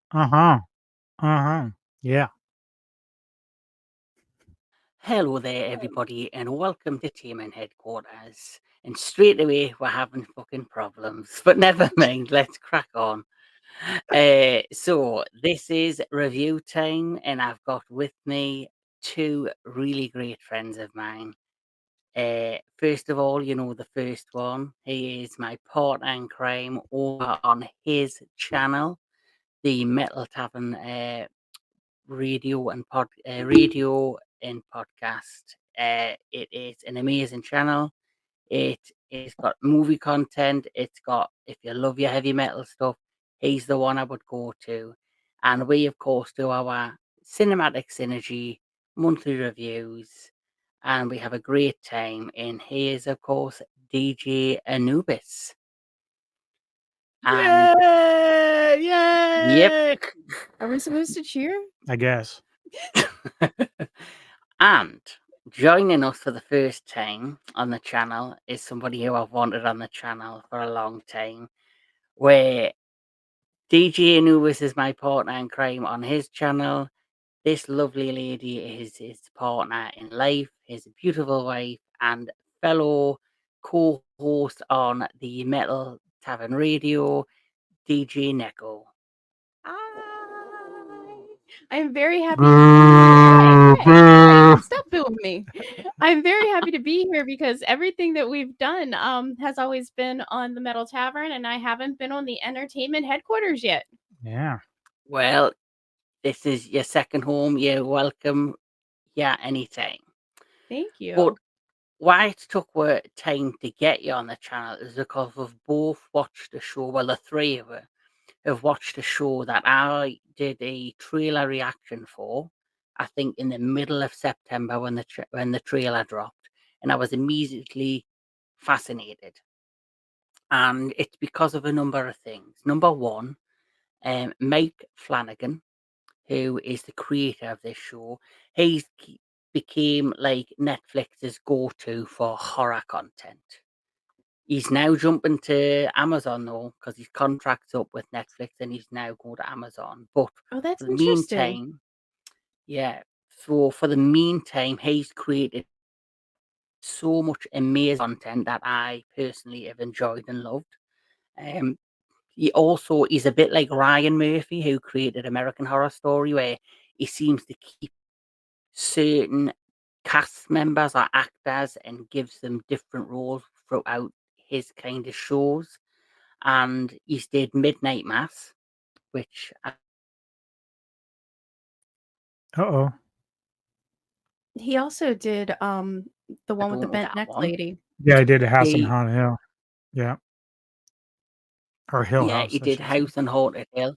Uh-huh. Uh-huh. Yeah. Hello there, everybody, and welcome to Team and Headquarters. And straight away, we're having fucking problems, but never mind. Let's crack on. So this is review time, and I've got with me two really great friends of mine. First of all, you know the first one. He is my partner in crime over on his channel, the Metal Tavern radio and podcast. It is an amazing channel. It's got movie content. It's got, if you love your heavy metal stuff, he's the one I would go to. And we of course do our cinematic synergy monthly reviews, and we have a great time. And he is of course DJ Anubis. And Yay! yep. Yay! Are we supposed to cheer? I guess. And joining us for the first time on the channel is somebody who I've wanted on the channel for a long time. Where DJ Anubis is my partner in crime on his channel. This lovely lady is his partner in life, his beautiful wife, and fellow co host on the Metal Tavern Radio, DJ Neko. I'm very happy to be here. Hey, stop booing me. I'm very happy to be here because everything that we've done has always been on the Metal Tavern, and I haven't been on the entertainment headquarters yet. Yeah. Well, this is your second home. You're welcome. Yeah, anytime. Thank you. But why it took time to get you on the channel is because we've both watched the show. Well, the three of us have watched a show that I did a trailer reaction for. I think in the middle of September when the trailer dropped, and I was immediately fascinated. And it's because of a number of things. Number one, Mike Flanagan, who is the creator of this show, became like Netflix's go-to for horror content. He's now jumping to Amazon though, because his contract's up with Netflix, and he's now going to Amazon. But Oh, that's for the interesting. meantime, yeah. So for the meantime, he's created so much amazing content that I personally have enjoyed and loved. He's a bit like Ryan Murphy, who created American Horror Story, where he seems to keep certain cast members or actors and gives them different roles throughout his kind of shows. And he's did Midnight Mass, which I Uh-oh. He also did the one with don't the know bent that neck one. lady. Yeah, I did a House on He Haunted Hill. Yeah. Or Hill yeah, House, he I did should say. House on Haunted Hill.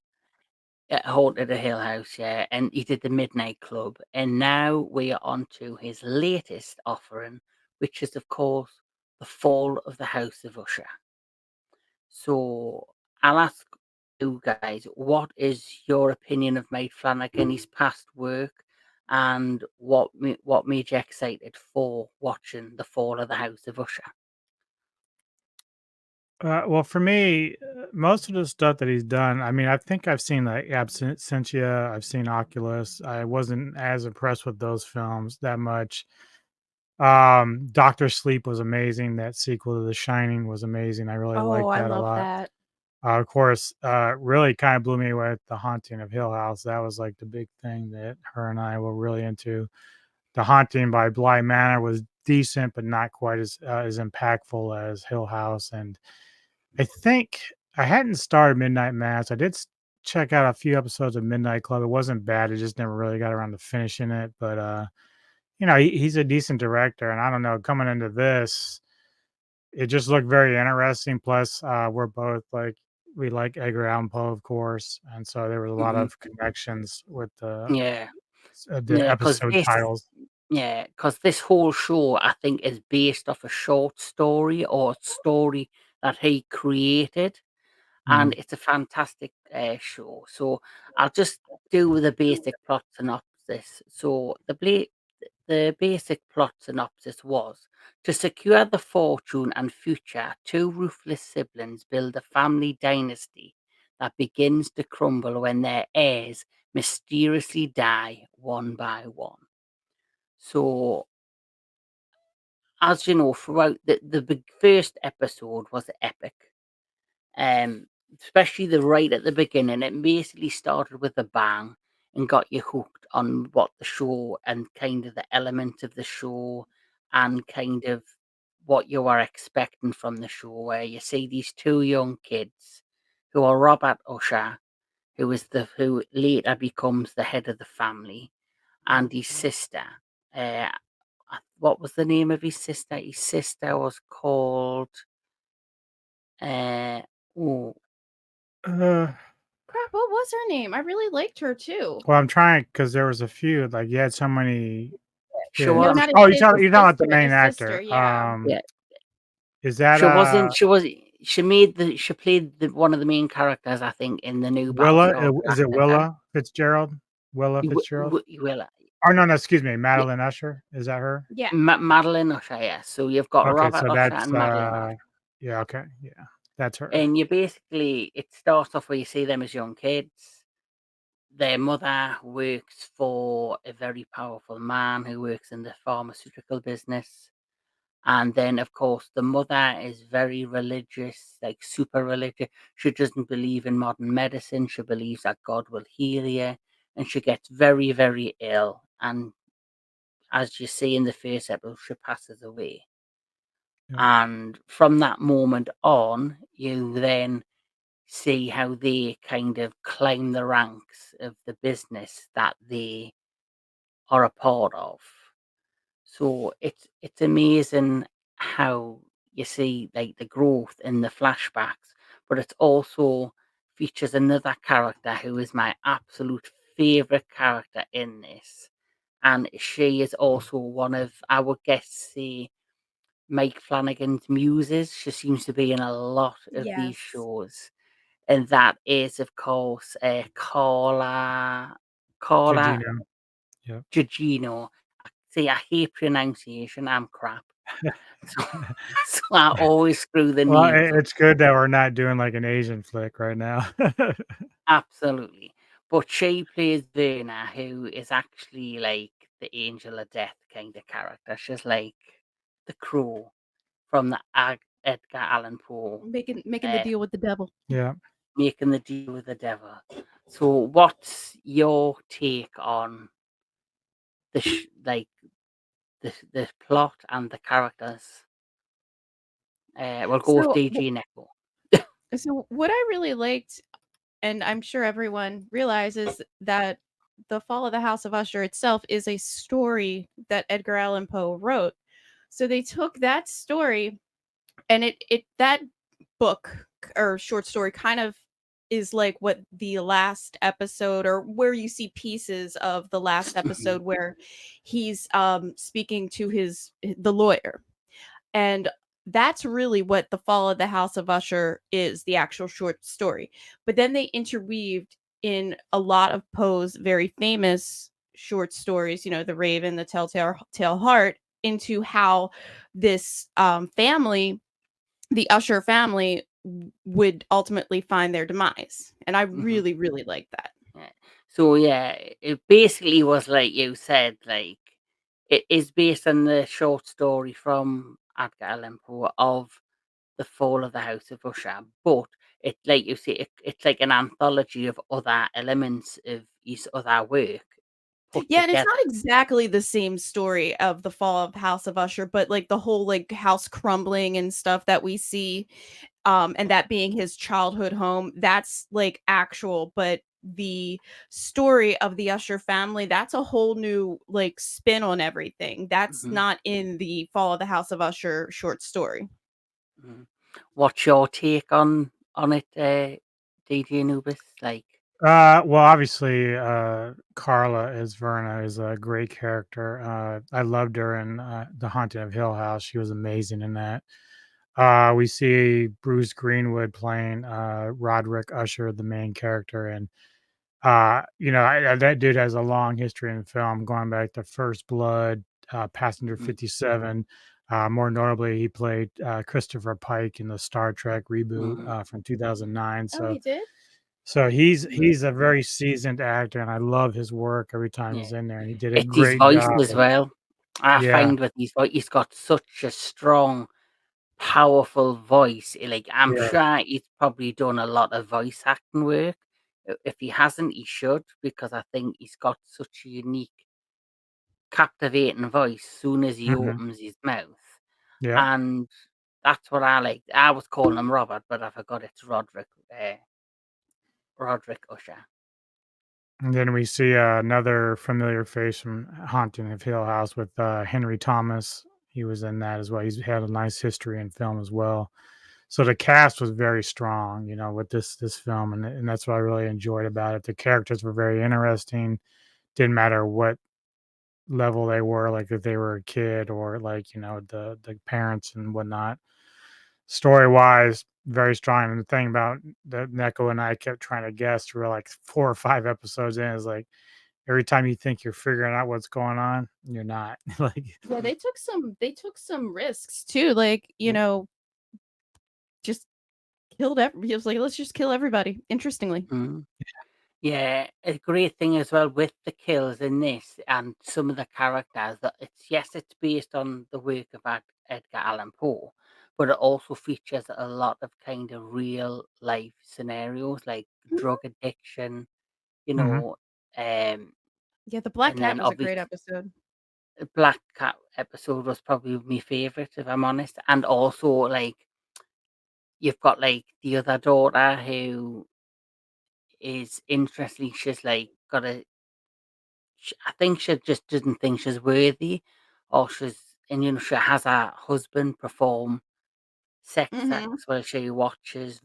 Haunted Hill House, yeah, and he did the Midnight Club. And now we are on to his latest offering, which is of course The Fall of the House of Usher. So I'll ask you guys, what is your opinion of Mike Flanagan, his past work, and what made you excited for watching The Fall of the House of Usher? Well, for me, most of the stuff that he's done, I mean, I think I've seen like Absentia, I've seen Oculus. I wasn't as impressed with those films that much. Doctor Sleep was amazing. That sequel to The Shining was amazing. I really Oh, liked I that a love lot. that. Of course, really kind of blew me away with The Haunting of Hill House. That was like the big thing that her and I were really into. The Haunting by Bly Manor was decent, but not quite as impactful as Hill House. And I think I hadn't started Midnight Mass. I did check out a few episodes of Midnight Club. It wasn't bad. I just never really got around to finishing it. But he's a decent director, and I don't know. Coming into this, it just looked very interesting. Plus, we're both like we like Edgar Allan Poe, of course, and so there was a lot Hmm. of connections with Yeah, the because episode titles. this whole show I think is based off a short story or a story that he created, and it's a fantastic show. So I'll just do the basic plot synopsis. So the basic plot synopsis was: to secure the fortune and future, two ruthless siblings build a family dynasty that begins to crumble when their heirs mysteriously die one by one. So, as you know, throughout the first episode was epic. Um, Especially the right at the beginning. It basically started with a bang and got you hooked on what the show and kind of the elements of the show and kind of what you are expecting from the show, where you see these two young kids who are Robert Usher, who later becomes the head of the family, and his sister. Uh, what was the name of his sister? His sister was called. Oh, Crap, what was her name? I really liked her too. Well, I'm trying because there was a few, like, you had so many she kids. No, was. not his Oh, kid, you're talking about the the main sister, actor. yeah. Yeah, Is that, she wasn't. She was. She played one of the main characters, I think, in the new Willa? Battlestar Is it Galactica. Willa Fitzgerald? Willa Fitzgerald? Will Oh, no, excuse me, Madeline Usher? Is that her? Yeah. Madeline Usher. Yeah. So you've got Okay, Robert so Usher that's, and Madeline Usher, yeah, okay, yeah, that's her. and you basically it starts off where you see them as young kids. Their mother works for a very powerful man who works in the pharmaceutical business. And then, of course, the mother is very religious, like super religious. She doesn't believe in modern medicine. She believes that God will heal you. And she gets very, very ill. And as you see in the first episode, she passes away. Yeah. And from that moment on, you then see how they kind of climb the ranks of the business that they are a part of. So it's amazing how you see like the growth in the flashbacks, but it also features another character who is my absolute favorite character in this, and she is also one of, I would guess, say, Mike Flanagan's muses. She seems to be in a lot of these Yes. shows, and that is, of course, Carla Gugino. Yep. Gugino. See, I hate pronunciation. I'm crap. So, so I always screw the Well, names up. it's good that we're not doing, like, an Asian flick right now. Absolutely. But she plays Verna, who is actually like the angel of death kind of character. She's like the crow from the Edgar Allan Poe, Making the uh, deal with the devil. Yeah. making the deal with the devil. So, what's your take on like the plot and the characters? We'll go with So DG Neko. so what I really liked, and I'm sure everyone realizes that The Fall of the House of Usher itself is a story that Edgar Allan Poe wrote. So they took that story, and it that book or short story kind of is like what the last episode, or where you see pieces of the last episode where he's speaking to the lawyer. And that's really what The Fall of the House of Usher is, the actual short story. But then they interweaved in a lot of Poe's very famous short stories, The Raven, The Telltale Heart, into how this family, the Usher family, would ultimately find their demise. And I Mhm. really, really like that. Yeah. So yeah, it basically was like you said, like it is based on the short story from Edgar Allan Poe of the fall of the House of Usher, but it, like you say, it's like an anthology of other elements of his other work put Yeah, and it's together. not exactly the same story of the fall of House of Usher, but like the whole like house crumbling and stuff that we see, and that being his childhood home, that's like actual, but the story of the Usher family, that's a whole new like spin on everything. That's Hmm. not in the Fall of the House of Usher short story. Hmm. What's your take on it, DJ Anubis? Like, Well, obviously, Carla as Verna is a great character. I loved her in The Haunting of Hill House. She was amazing in that. We see Bruce Greenwood playing Roderick Usher, the main character, and that dude has a long history in film, going back to First Blood, Passenger Mhm, 57. More notably, he played Christopher Pike in the Star Trek reboot mhm. from 2009. Oh, he did? So he's a Mhm. very seasoned actor, and I love his work every time Yeah. he's in there, and he did a It's his great voice job as of well. I yeah, find with his voice, he's got such a strong, powerful voice. Like, I'm yeah, sure he's probably done a lot of voice acting work. If he hasn't, he should, because I think he's got such a unique, captivating voice soon as he mhm, opens his mouth. yeah. And that's what I like. I was calling him Robert, but I forgot it's Roderick Usher. And then we see another familiar face from Haunting of Hill House with Henry Thomas. He was in that as well. He's had a nice history in film as well. So the cast was very strong, with this film, and that's what I really enjoyed about it. The characters were very interesting. Didn't matter what level they were, like if they were a kid or like the parents and whatnot. Story wise, very strong. And the thing about that Neko and I kept trying to guess, we're like 4 or 5 episodes in, is like every time you think you're figuring out what's going on, you're not. Like, Yeah, they took some risks too, like, just he was like, "Let's just kill everybody," interestingly. Mhm. Yeah, a great thing as well with the kills in this and some of the characters that it's based on the work of Edgar Allan Poe, but it also features a lot of kind of real life scenarios like Mhm. drug addiction, you mhm, know, um, Yeah, the Black and Cat then was a great obviously episode. the Black Cat episode was probably my favorite, if I'm honest, and also like you've got like the other daughter who is interesting. She's like got a I think she just doesn't think she's worthy, or she has her husband perform sex Mhm. acts while she watches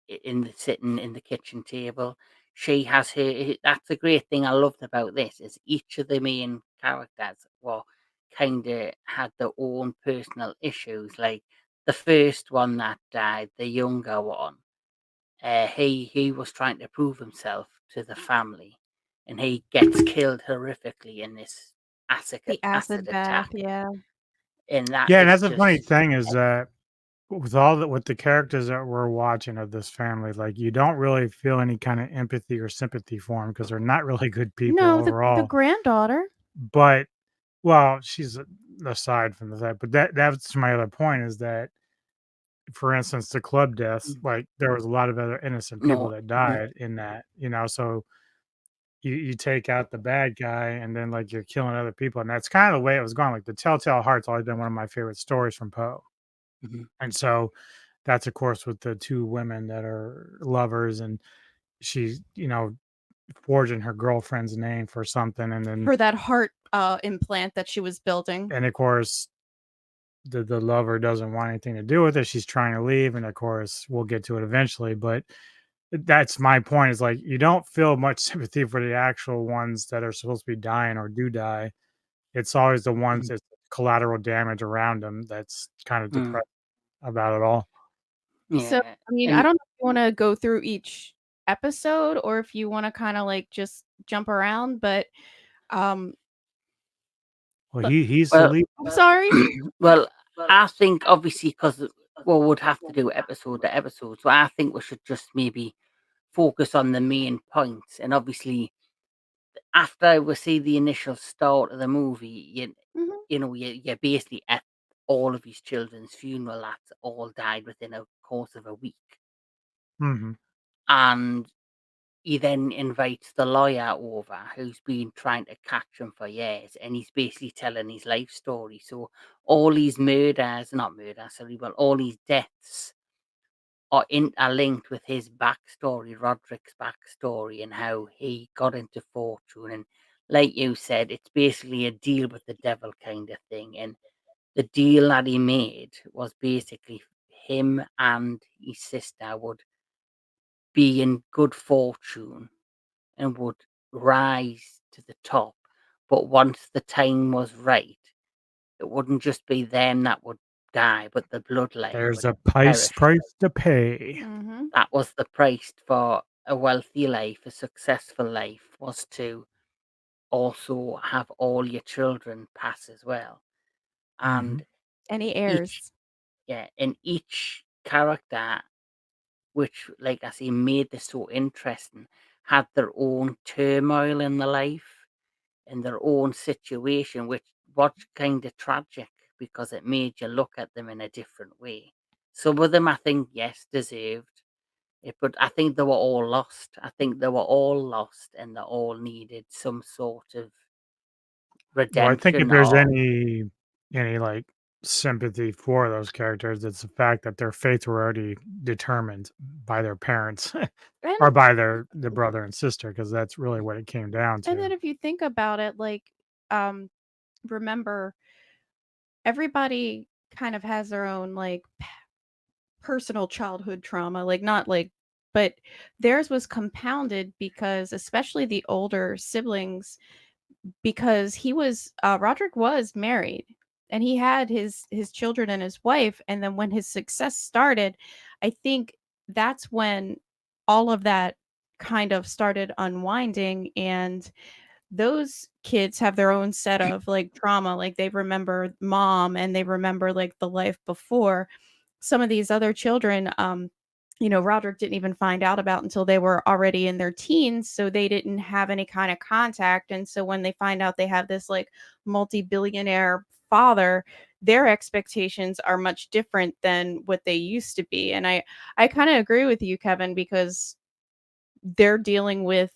in the sitting in the kitchen table. She has her. That's the great thing I loved about this is each of the main characters well kind of had their own personal issues. Like the first one that died, the younger one. He was trying to prove himself to the family, and he gets killed horrifically in this The acid acid bath, attack, yeah. and that yeah. And is that's the funny just thing is that with the characters that we're watching of this family, like you don't really feel any kind of empathy or sympathy for them because they're not really good people No, the overall. granddaughter. But well, she's aside from the fact, but that's my other point is that, for instance, the club deaths, mm, like there was a lot of other innocent people no, that mm, died in that, so you take out the bad guy and then like you're killing other people, and that's kind of the way it was going. Like the Telltale Heart's always been one of my favorite stories from Poe, mhm. and so that's of course with the two women that are lovers, and she's forging her girlfriend's name for something, and then For that heart, implant that she was building. of course the lover doesn't want anything to do with it. She's trying to leave, and of course we'll get to it eventually, but that's my point is like you don't feel much sympathy for the actual ones that are supposed to be dying or do die. It's always the ones Mhm, that's collateral damage around them that's kind of mm, depressing about it all. So, yeah, I mean, I and don't know if you wanna go through each episode or if you wanna kinda, like, just jump around, um Well, but he's the well, lead. I'm sorry? well, I think obviously because we'd have to do episode to episode, so I think we should just maybe focus on the main points, and obviously after we see the initial start of the movie, Mhm. you're basically at all of his children's funeral that all died within a course of a week. Mhm, And he then invites the lawyer over who's been trying to catch him for years, and he's basically telling his life story. So all these not murders, sorry, well, all these deaths are interlinked with his backstory, Roderick's backstory, and how he got into fortune. And like you said, it's basically a deal with the devil kind of thing. And the deal that he made was basically him and his sister would be in good fortune and would rise to the top. But once the time was right, it wouldn't just be them that would die, but the bloodline There's would a price perish. to pay. Mhm. That was the price for a wealthy life, a successful life, was to also have all your children pass as well. Mhm. And Any each, heirs? yeah, in each character, which, like I say, made this so interesting, had their own turmoil in their life, in their own situation, which was kind of tragic because it made you look at them in a different way. Some of them, I think, yes, deserved it, but I think they were all lost. I think they were all lost and they all needed some sort of Well, I think if redemption there's or. any, like, sympathy for those characters, it's the fact that their fates were already determined by their parents And or by their brother and sister, because that's really what it came down and then to. if you think about it, like, um, remember everybody kind of has their own, like, personal childhood trauma, like, not like but theirs was compounded because especially the older siblings because he was Roderick was married and he had his children and his wife, and then when his success started, I think that's when all of that kind of started unwinding, and those kids have their own set of like trauma, like they remember mom and they remember like the life before. Some of these other children, Roderick didn't even find out about until they were already in their teens, so they didn't have any kind of contact. And so when they find out they have this like multi-billionaire father, their expectations are much different than what they used to be. And I kind of agree with you, Kevin, because they're dealing with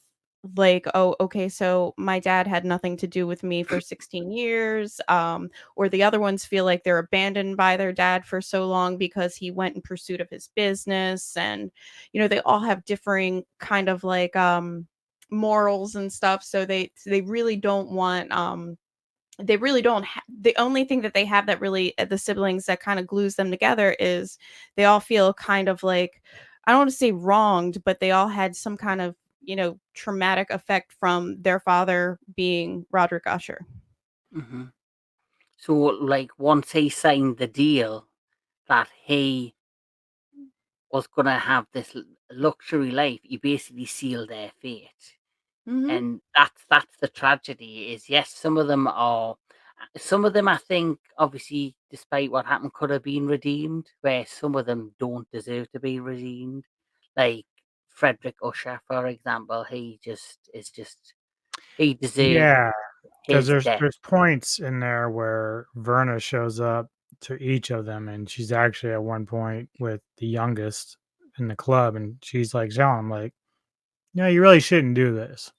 like, oh, okay, so my dad had nothing to do with me for 16 years, or the other ones feel like they're abandoned by their dad for so long because he went in pursuit of his business. And they all have differing kind of like morals and stuff, so they really don't want they really don't the only thing that they have that really the siblings that kind of glues them together is they all feel kind of like, I don't want to say wronged, but they all had some kind of traumatic effect from their father being Roderick Usher. Mhm. So, like, once he signed the deal that he was going to have this luxury life, he basically sealed their fate. Hmm. And that's the tragedy. Is yes, some of them I think obviously, despite what happened, could have been redeemed. Where some of them don't deserve to be redeemed, like Frederick Usher, for example. He deserves Yeah, because his there's death. there's points in there where Verna shows up to each of them, and she's actually at one point with the youngest in the club, and she's like telling him like, "No, you really shouldn't do this."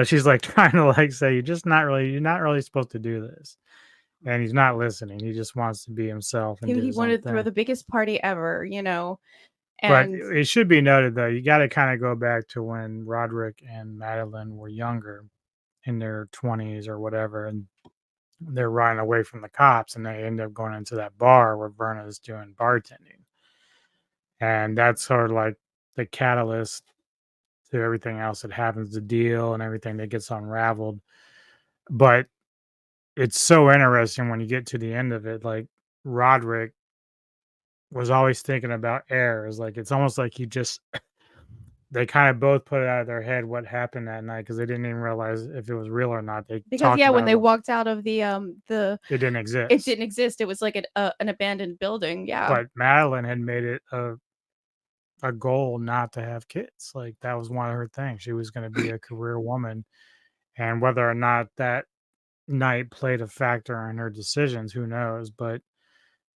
She's like trying to like say, you're not really supposed to do this." And he's not listening. He just wants to be himself and do He his own wanted to throw thing. the biggest party ever, But and it should be noted though, you got to kind of go back to when Roderick and Madeline were younger, in their 20s or whatever, and they're running away from the cops, and they end up going into that bar where Verna's doing bartending. And that's sort of like the catalyst to everything else that happens, the deal and everything that gets unraveled. But it's so interesting when you get to the end of it, like Roderick was always thinking about heirs. Like it's almost like he just they kind of both put it out of their head what happened that night because they didn't even realize if it was real or not. They because talked yeah, when about they it, walked out of the it didn't it exist. didn't exist. It was like an abandoned building. Yeah. But Madeline had made it a goal not to have kids. Like that was one of her things. She was going to be a career woman, and whether or not that night played a factor in her decisions, who knows? But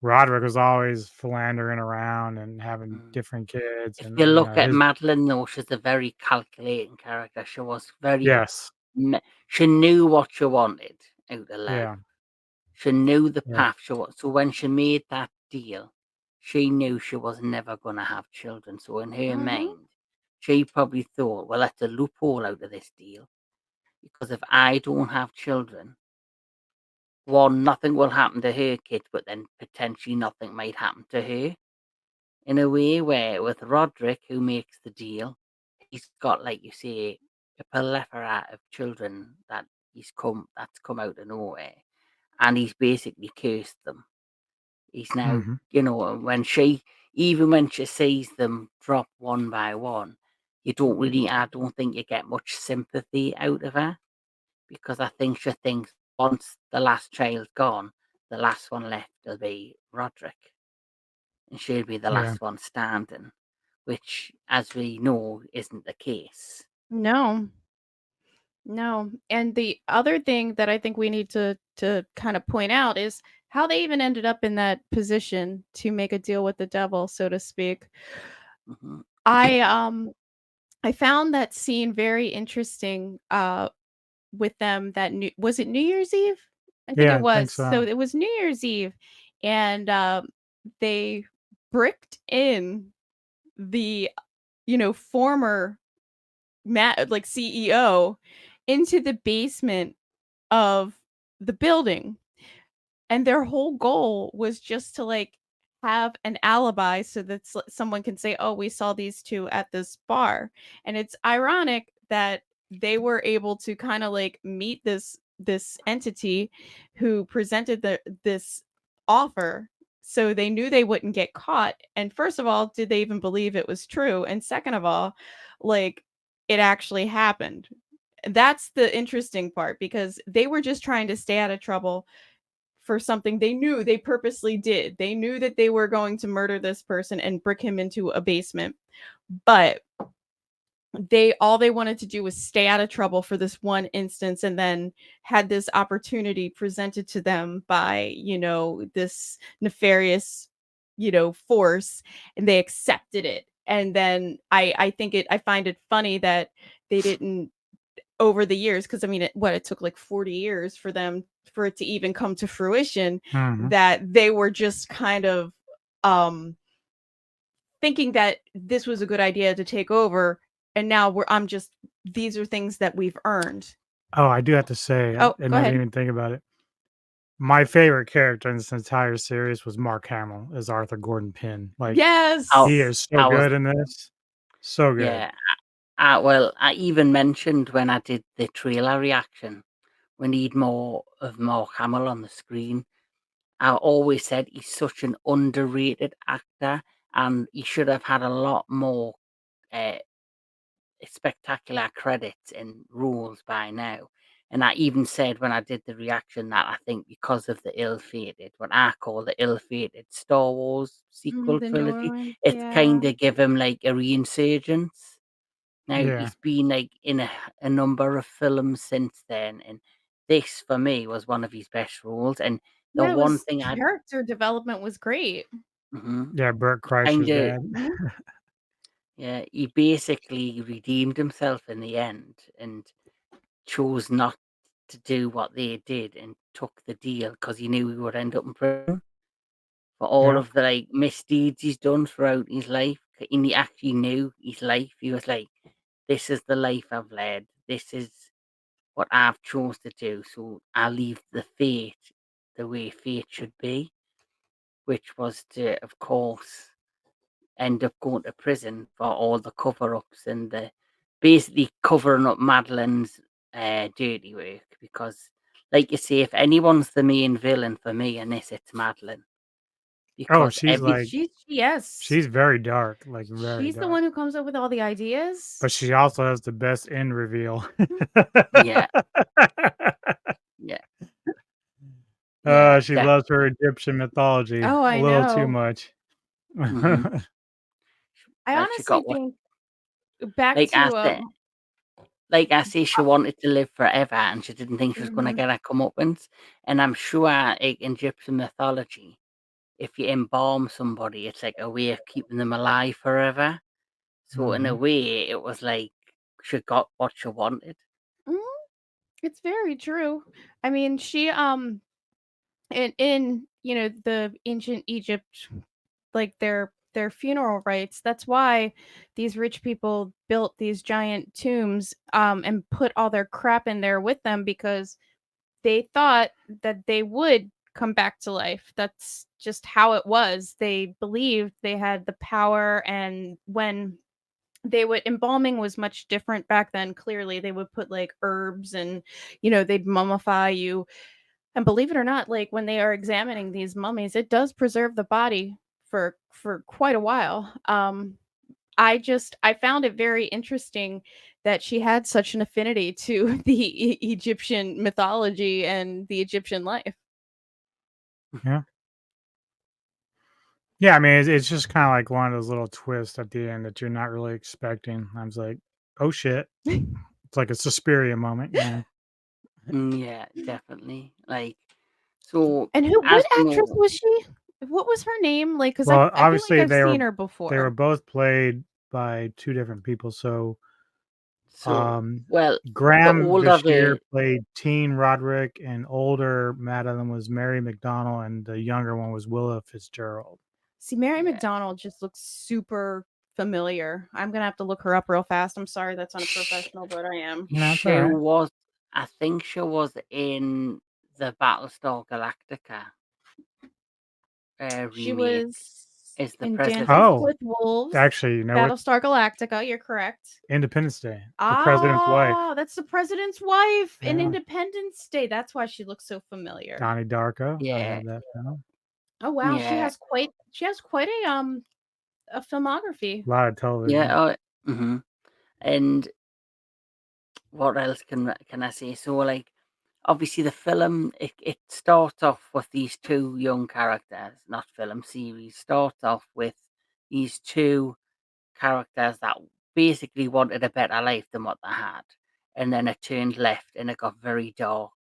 Roderick was always philandering around and having Mm. different kids, If you and look at his Madeline, though, she's a very calculating character. She was very. yes, She knew what she wanted out of life. yeah, She knew the yeah, path she was. So when she made that deal, she knew she was never going to have children. So in her Mhm. mind, she probably thought, well, that's a loophole out of this deal. Because if I don't have children, one, nothing will happen to her kids, but then potentially nothing might happen to her. In a way where with Roderick, who makes the deal, he's got, like you say, a plethora of children that's come out of nowhere. And he's basically cursed them. He's now, Mhm. when even when she sees them drop one by one, I don't think you get much sympathy out of her, because I think she thinks once the last child's gone, the last one left will be Roderick, and she'll be the Yeah. last one standing, which, as we know, isn't the case. No. No. And the other thing that I think we need to kind of point out is how they even ended up in that position to make a deal with the devil, so to speak. Hmm. I um I found that scene very interesting with them that new was it New Year's Eve? I think Yeah, it I think was. So so. it was New Year's Eve and they bricked in the former like CEO into the basement of the building. And their whole goal was just to, like, have an alibi so that someone can say, "Oh, we saw these 2 at this bar." And it's ironic that they were able to kinda, like, meet this entity who presented this offer, so they knew they wouldn't get caught. And first of all, did they even believe it was true? And second of all, like, it actually happened. That's the interesting part because they were just trying to stay out of trouble for something they knew they purposely did. They knew that they were going to murder this person and brick him into a basement. But they wanted to do was stay out of trouble for this one instance and then had this opportunity presented to them by, this nefarious, force, and they accepted it. And then I find it funny that they didn't over the years, because I mean, it took like 40 years for it to even come to fruition, Mhm. that they were just kind of thinking that this was a good idea to take over, and now I'm just these are things that we've earned. Oh, I do have to say, I Oh, I go didn't ahead. even think about it. My favorite character in this entire series was Mark Hamill as Arthur Gordon Pym. Like, I, he Yes. is so I was, good in this. So good. yeah. Well, I even mentioned when I did the trailer reaction, we need more of Mark Hamill on the screen. I always said he's such an underrated actor, and he should have had a lot more uh, spectacular credits and roles by now. And I even said when I did the reaction that I think because of the ill-fated, what I call the ill-fated Star Wars sequel The newer trilogy, ones, it's yeah. kind of give him like a reinsurgence. Now Yeah. he's been like in a number of films since then, and this for me was one of his best roles. And the Yeah, it one was thing I character development was great. Yeah, Bert Kreischer's kind of, dad. Mhm. yeah, he basically redeemed himself in the end and chose not to do what they did and took the deal because he knew he would end up in prison for all Yeah. of the like misdeeds he's done throughout his life. And he actually knew his life. He was like, "This is the life I've led. This is what I've chose to do. So I leave the fate the way fate should be," which was to, of course, end up going to prison for all the cover-ups and the basically covering up Madeline's dirty work. Because, like you say, if anyone's the main villain for me in this, it's Madeline. Oh, Because she's like Yes. she's very dark, like, very She's the dark. one who comes up with all the ideas. But she also has the best end reveal. yeah, yeah, yeah, She that. loves her Egyptian mythology Oh, a I little too know. much. Hmm. I She honestly got what, think back like I to said, she wanted to live forever, and she didn't think she was going to mhm. get her comeuppance. And I'm sure, like, in Egyptian mythology, if you embalm somebody, it's like a way of keeping them alive forever. So in a Mhm. way, it was like she got what she wanted. Mhm. It's very true. I mean, she in the ancient Egypt, like their funeral rites, that's why these rich people built these giant tombs and put all their crap in there with them because they thought that they would come back to life. That's just how it was. They believed they had the power, and when they would embalming was much different back then. Clearly, they would put like herbs and they'd mummify you. And believe it or not, like when they are examining these mummies, it does preserve the body for quite a while. I found it very interesting that she had such an affinity to the Egyptian mythology and the Egyptian life. Yeah. Yeah, I mean, it's just kinda like one of those little twists at the end that you're not really expecting. I was like, "Oh, shit." It's like a Suspiria moment, you know? Yeah, definitely. Like, so And who as what we actress know, was she? What was her name? Like, cause Well, I feel like obviously, I've seen her they were before. both played by 2 different people, so, so um, well, the Graham older Bashir the played teen Roderick, and older Madeline was Mary McDonnell, and the younger one was Willa Fitzgerald. See, Mary yeah, McDonald just looks super familiar. I'm gonna have to look her up real fast. I'm sorry that's unprofessional, but I am. No, it's she alright. was, I think she was in the Battlestar Galactica She remake was as the in Dances president. Oh, with Wolves, actually, you know what? Battlestar Galactica, you're correct. Independence Day, the president's wife. Ah, that's the president's wife in Yeah, Independence Day. That's why she looks so familiar. Donnie Darko, I Yeah, had that film. Oh wow, yeah, she has quite a filmography. A lot of yeah. television. And what else can I say? So, like, obviously, the film it starts off with these two young characters, not film series. Starts off with these two characters that basically wanted a better life than what they had, and then it turned left and it got very dark.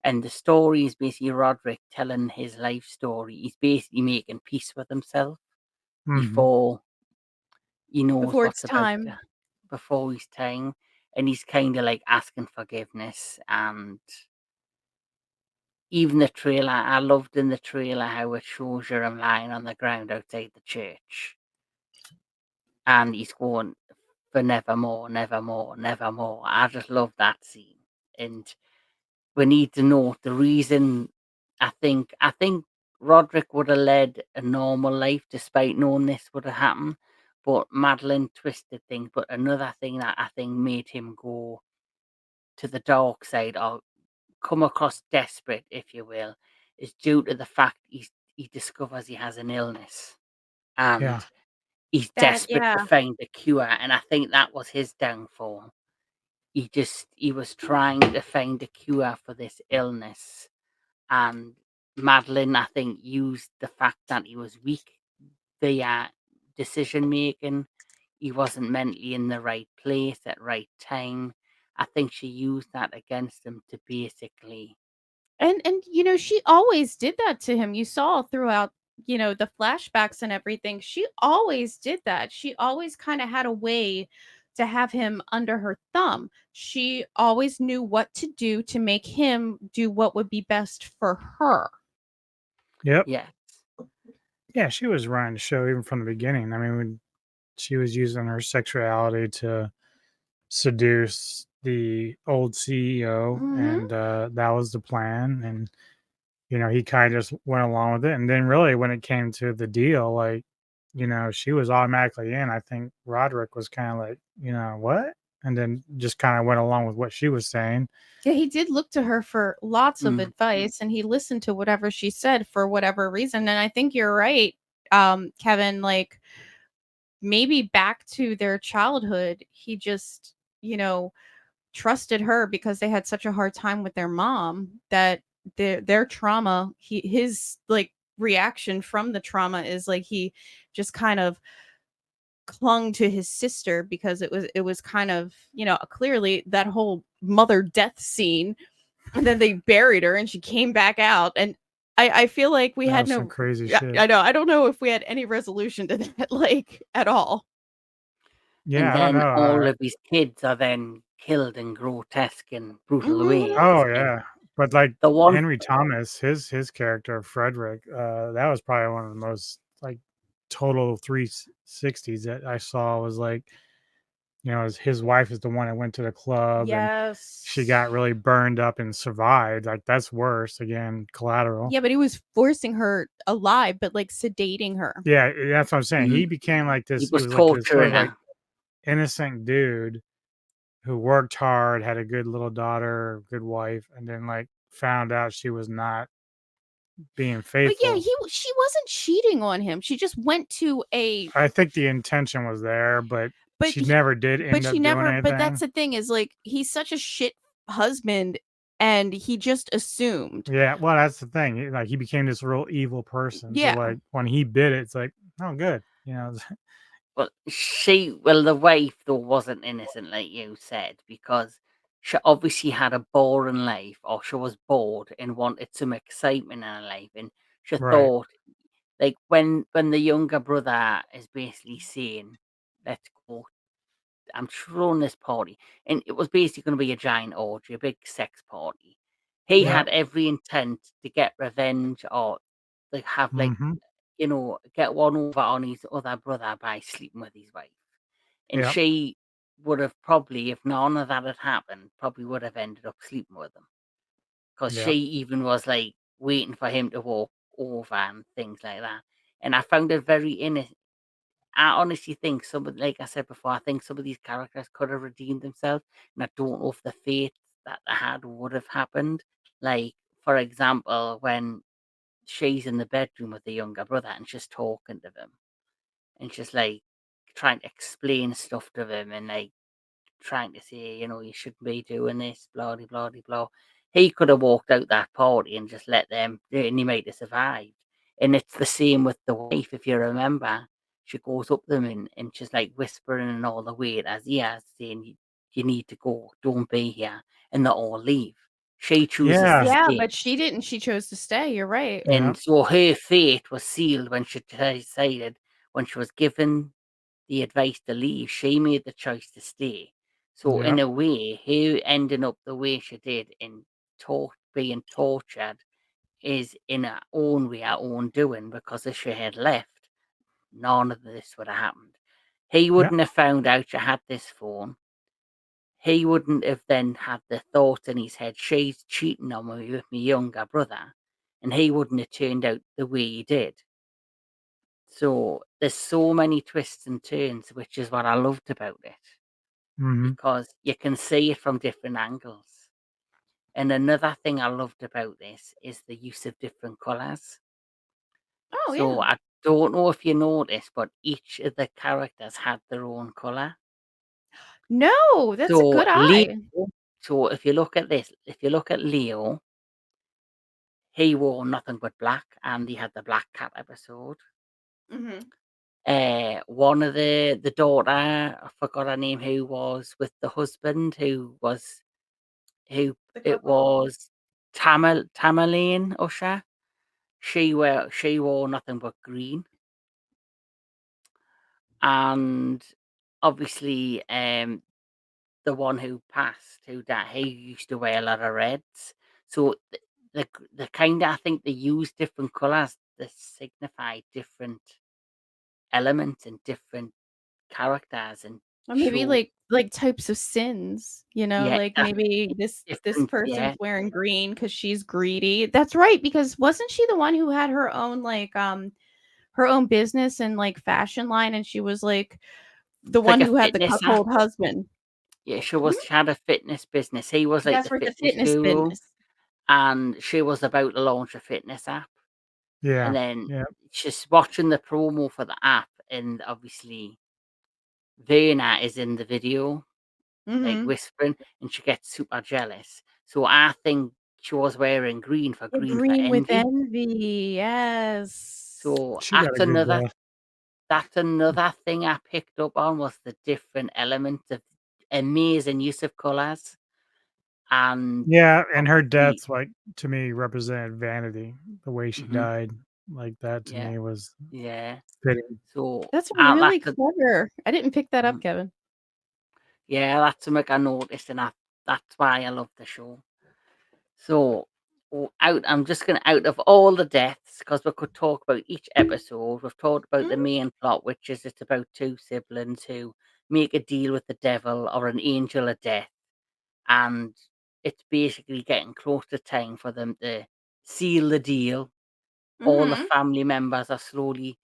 And the story is basically Roderick telling his life story. He's basically making peace with himself Mhm. before he knows Before it's what's about time. before his time, and he's kind of like asking forgiveness. And even the trailer, I loved in the trailer how it shows you him lying on the ground outside the church, and he's going for nevermore, nevermore, nevermore. I just love that scene, and we need to know the reason. I think Roderick would have led a normal life despite knowing this would have happened, but Madeline twisted things. But another thing that I think made him go to the dark side or come across desperate, if you will, is due to the fact he discovers he has an illness Yeah. and he's That desperate to yeah. find a cure. And I think that was his downfall. He was trying to find a cure for this illness, and Madeline, I think, used the fact that he was weak via decision making. He wasn't mentally in the right place at right time. I think she used that against him to basically. And you know, she always did that to him. You saw throughout, you know, the flashbacks and everything. She always did that. She always kind of had a way to have him under her thumb. She always knew what to do to make him do what would be best for her. Yep. Yes. Yeah, she was running the show even from the beginning. I mean, when she was using her sexuality to seduce the old CEO, Mhm. and that was the plan. And he kind of just went along with it. And then, really, when it came to the deal, like, she was automatically in. I think Roderick was kind of like, what? And then just kind of went along with what she was saying. Yeah, he did look to her for lots of Mm. advice and he listened to whatever she said for whatever reason. And I think you're right, Kevin, like maybe back to their childhood, he just, you know, trusted her because they had such a hard time with their mom that their trauma, his like reaction from the trauma is like he just kind of clung to his sister because it was kind of, you know, clearly that whole mother death scene, and then they buried her and she came back out, and I feel like we That had was some no. crazy Yeah, shit. I know. I don't know if we had any resolution to that, like at all. And Yeah, I don't then know. all of his kids are then killed in grotesque and brutal ways. Oh, And yeah. But, like, the one, Henry Thomas, his character, Frederick, that was probably one of the most, like, total 360s that I saw. Was like, his wife is the one that went to the club, and she Yes. got really burned up and survived. Like, that's worse, again, collateral. Yeah, but he was forcing her alive, but like sedating her. Yeah, that's what I'm saying. He mm, became like he this. He was was like this sort of, torturing like, her. innocent dude who worked hard, had a good little daughter, good wife, and then, like, found out she was not being But yeah, faithful. she wasn't cheating on him. She just went to a I think the intention was there, but but she he never did but end she up doing never but that's anything. the thing is, like, he's such a shit husband, and he just assumed. Yeah, well, that's the thing. Like he became this real evil person. So Yeah. like when he bit it, it's like, oh, good. Well, the wife though wasn't innocent, like you said, because she obviously had a boring life, or she was bored and wanted some excitement in her life, and she Right. thought, like when the younger brother is basically saying, "Let's go," I'm throwing this party, and it was basically going to be a giant orgy, a big sex party. He Yeah. had every intent to get revenge or like have like Mm-hmm. get one over on his other brother by sleeping with his wife. And Yeah. she would have probably, if none of that had happened, probably would have ended up sleeping with him. Because she Yeah. even was like waiting for him to walk over and things like that. And I found it very innocent. I honestly think like I said before, I think some of these characters could have redeemed themselves. And I don't know if the fate that they had would have happened. Like, for example, when she's in the bedroom with the younger brother and she's talking to him and she's like trying to explain stuff to him and like trying to say, you shouldn't be doing this, blah, blah, blah, blah. He could have walked out that party and just let them, and he might have survived. And it's the same with the wife, if you remember. She goes up to them and she's like whispering in all the way as he has, saying, you need to go, don't be here. And they all leave. She chooses to Yeah. Yeah, stay. but she didn't. She chose to stay. You're right. Yeah. And so her fate was sealed when she decided, when she was given the advice to leave, she made the choice to stay. So Yeah. in a way, her ending up the way she did in being tortured is in her own way, her own doing, because if she had left, none of this would have happened. He Yeah. wouldn't have found out she had this phone. He wouldn't have then had the thought in his head, she's cheating on me with my younger brother. And he wouldn't have turned out the way he did. So there's so many twists and turns, which is what I loved about it, Mm-hmm. because you can see it from different angles. And another thing I loved about this is the use of different colours. Oh So yeah. I don't know if you noticed, but each of the characters had their own colour. No, that's a So good Leo, eye. so if you look at this, if you look at Leo, he wore nothing but black, and he had the Black Cat episode. Mhm. One of the daughter, I forgot her name, who was with the husband, who The it couple? was Tamerlane Usher. She wore nothing but green, and obviously, the one who passed, who died, he used to wear a lot of reds. So the kind of, I think they use different colours to signify different elements and different characters and Or maybe show. like types of sins, Yeah, like that's maybe this different. person's Yeah, wearing green because she's greedy. That's right, because wasn't she the one who had her own her own business and like fashion line, and she was like the it's like one a who had the fitness app. cuckold husband? Yeah, Mhm. she had a fitness business. He was like the That's right, the fitness fitness guru, business. and she was about to launch a fitness app. And Yeah. then Yeah. she's watching the promo for the app, and obviously Verna is in the video, like Mhm. whispering, and she gets super jealous. So I think she was wearing The green for green with envy. envy, yes. So She got a good guess. that's another thing I picked up on, was the different elements of amazing use of colours. And Yeah, and her obviously, death's like to me represented vanity. The way she mhm, died, like that to yeah, me was yeah. fitting. So That's really that's a, clever. I didn't pick that up, mhm, Kevin. yeah, that's something I noticed, and that's why I love the show. So I'm just gonna, out of all the deaths, because we could talk about each episode. We've talked about the Mhm. main plot, which is it's about two siblings who make a deal with the devil or an angel of death, and it's basically getting close to time for them to seal the deal. All the Mhm. family members are slowly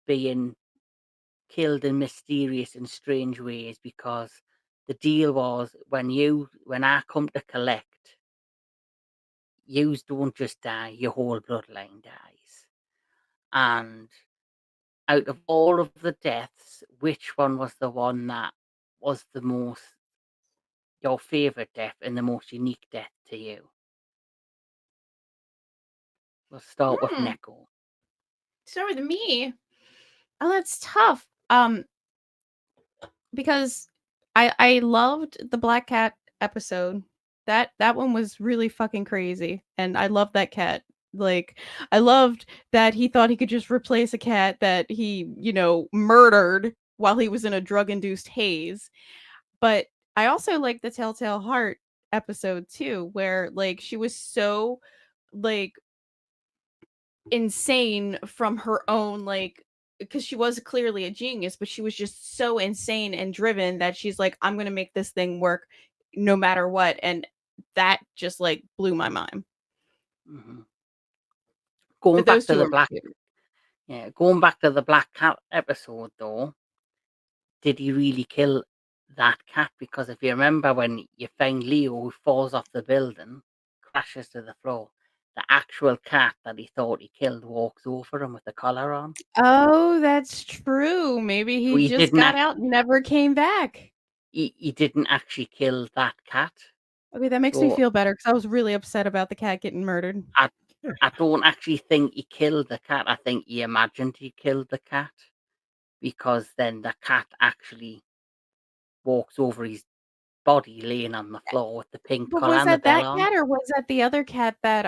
being killed in mysterious and strange ways, because the deal was, when I come to collect, yous don't just die, your whole bloodline dies. And out of all of the deaths, which one was the one that was the most your favorite death and the most unique death to you? We'll start with Hmm. Neko. Start with me. Oh, that's tough. Because I loved the Black Cat episode. That one was really fucking crazy, and I loved that cat. Like, I loved that he thought he could just replace a cat that he, murdered while he was in a drug-induced haze. But I also like the Telltale Heart episode too, where like she was so like insane from her own like because she was clearly a genius, but she was just so insane and driven that she's like, I'm gonna make this thing work no matter what. And that just like blew my mind. Mhm. Going But back those to two the are my black, favorite. going back to the black cat episode though, did he really kill that cat? Because if you remember when you find Leo who falls off the building, crashes to the floor, the actual cat that he thought he killed walks over him with the collar on. Oh, that's true. Maybe So he he just didn't got out and never came back. he didn't actually kill that cat. Okay, that makes me So feel better because I was really upset about the cat getting murdered. I don't actually think he killed the cat. I think he imagined he killed the cat because then the cat actually walks over his body laying on the floor with the pink But collar was and the that bell that on. cat or was that the other cat that